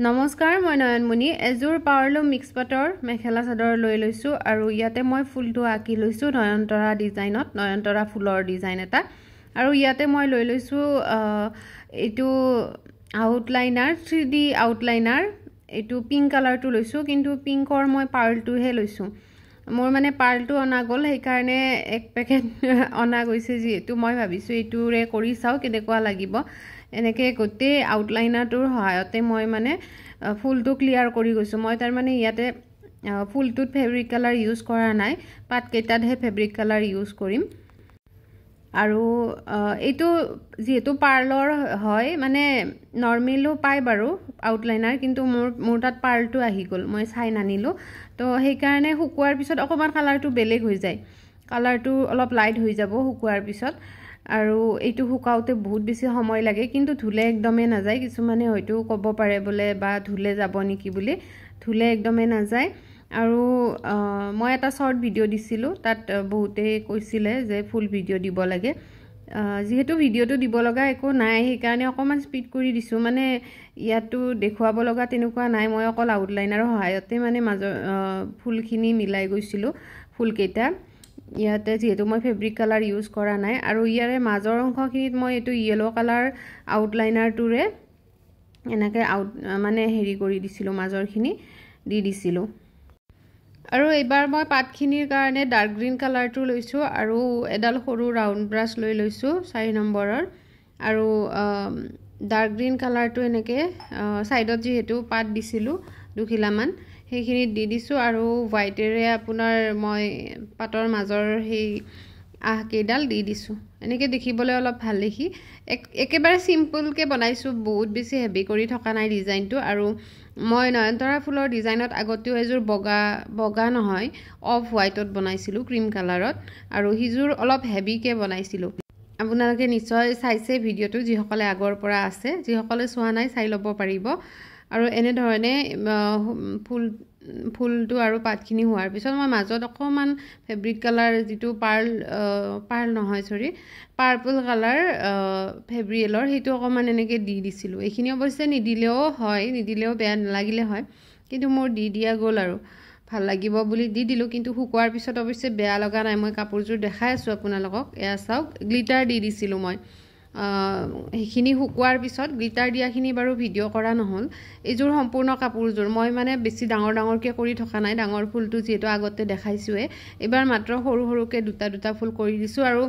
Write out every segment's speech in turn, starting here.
নমস্কাৰ মই নয়নমণি এজোৰ পাৱাৰলুম মিক্স পাটৰ মেখেলা চাদৰ লৈ লৈছো আৰু ইয়াতে মই ফুলটো আঁকি লৈছো নয়নতৰা ডিজাইনত নয়নতৰা ফুলৰ ডিজাইন এটা আৰু ইয়াতে মই লৈ লৈছো এটো আউটলাইনাৰ 3D আউটলাইনাৰ এটো পিংক কালাৰটো লৈছো কিন্তু পিংকৰ মই পাৰ্লটোহে লৈছো মোৰ মানে পাৰ্লটো অনা গল সেই কাৰণে এক পেকেট অনা গৈছে যেটো মই ভাবিছো এটোৰে কৰি চাও কেনেকুৱা লাগিব এনেকে গতে আউটলাইনাৰটোৰ সহায়তে মই মানে ফুলটো ক্লিয়াৰ কৰি গৈছো মই তাৰ মানে ইয়াতে ফুলটোত ফেব্ৰিক কালাৰ ইউজ কৰা নাই পাত কেটাতহে ফেব্ৰিক কালাৰ ইউজ কৰিম আৰু এটো যেহেতু পাৰ্লৰ হয় মানে নৰমেলো পাই বাৰু আউটলাইনাৰ কিন্তু মোৰ তাত পাৰ্লটো আহি গল মই চাই নানিলো তো সেই কাৰণে হুকুৱাৰ পিছত অকমান কালাৰটো বেলেগ হৈ যায় কালাৰটো অলপ লাইট হৈ যাব হুকুৱাৰ পিছত আৰু এটো হুকাওতে বহুত বেছি সময় লাগে কিন্তু ধুলে একদমে না যায় কিছুমানে হয়তো কব পাৰে বলে বা ধুলে যাব নেকি বুলি ধুলে একদমে না যায় আৰু মই এটা শৰ্ট ভিডিও দিছিলো তাত বহুতে কৈছিলে যে ফুল ভিডিও দিব লাগে যেহেতু ভিডিওটো দিব লগা একো নাই সেই কাৰণে অকমান স্পিড কৰি দিছো মানে ইয়াতো দেখুৱাব লগা তেনেকুৱা নাই মই অকল আউটলাইনাৰৰ সহায়তে মানে মাজৰ ফুলখিনি মিলাই গৈছিলো ফুলকেইটা ইয়াতে যেহেতু মই ফেব্ৰিক কালাৰ ইউজ কৰা নাই আৰু ইয়াৰে মাজৰ অংশখিনিত মই এটো ইয়েলো কালাৰ আউটলাইনাৰটোৰে এনেকে মানে হেৰি কৰি দিছিলো মাজৰখিনি দি দিছিলো আৰু এবাৰ মই পাতখিনিৰ কাৰণে ডাৰ্ক গ্ৰীন কালাৰটো লৈছো আৰু এডাল সৰু ৰাউন্ড ব্ৰাছ লৈ লৈছো 4 নম্বৰৰ আৰু ডাৰ্ক গ্ৰীন কালাৰটো এনেকে সাইডত যেহেতু পাত দিছিলো দুখিলামান সেইখিনি দি দিছো আৰু হোৱাইটেৰে আপোনাৰ মই পাটৰ মাজৰ সেই কেডাল দি দিছো এনেকে দেখিবলৈ অলপ ভাল দেখি একেবাৰে সিম্পল কে বনাইছো বহুত বেছি হেভি কৰি থকা নাই ডিজাইনটো আৰু মই নয়নতৰা ফুলৰ ডিজাইনত আগতেও এজোৰ বগা নহয় অফ হোৱাইটত বনাইছিলো ক্ৰীম কালাৰত আৰু হিজোৰ অলপ হেভি কে বনাইছিলো আপোনালোকে নিশ্চয় চাইছে ভিডিওটো যিসকলে আগৰ পৰা আছে যিসকলে চোৱা নাই চাই ল'ব পাৰিব আৰু এনে ধৰণে ফুলটো আৰু পাতখিনি হোৱাৰ পিছত মই মাজত অকমান ফেব্ৰিক কালাৰ যেটো পাৰ্ল নহয় সৰি পাৰ্পল কালাৰ ফেব্ৰিয়েলৰ হেতু অকমান এনেকে দি দিছিলো এইখিনি অৱশ্যে নিদিলেও হয় নিদিলেও বেয়া নালাগিলে হয় কিন্তু মোৰ দি দিয়া গল আৰু ভাল লাগিব বুলি দি দিলো কিন্তু হুকুৱাৰ পিছত অৱশ্যে বেয়া লগা নাই মই কাপোৰজোৰ দেখাই আছো আপোনালোকক এয়া চাওক গ্লিটাৰ দি দিছিলো মই এইখিনি হুকুৱাৰ পিছত গ্লিটাৰ দিয়াখিনি বাৰু ভিডিও কৰা নহল এজোৰ সম্পূৰ্ণ কাপোৰজোৰ মই মানে বেছি ডাঙৰকে কৰি থকা নাই ডাঙৰ ফুলটো যেটো আগতে দেখাইছোৱে এবাৰ মাত্ৰ সৰু সৰুকে দুটা ফুল কৰি দিছো আৰু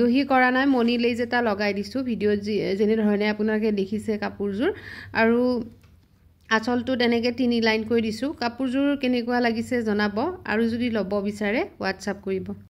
দহি কৰা নাই মনি লেজ এটা লগাই দিছো ভিডিও যেনে ধৰণে আপোনালোকে দেখিছে কাপোৰজোৰ আৰু আচলটো তেনেকে 3 লাইন কৰি দিছো কাপোৰজোৰ কেনেকুৱা লাগিছে জনাব আৰু যদি লব বিচাৰে WhatsApp কৰিব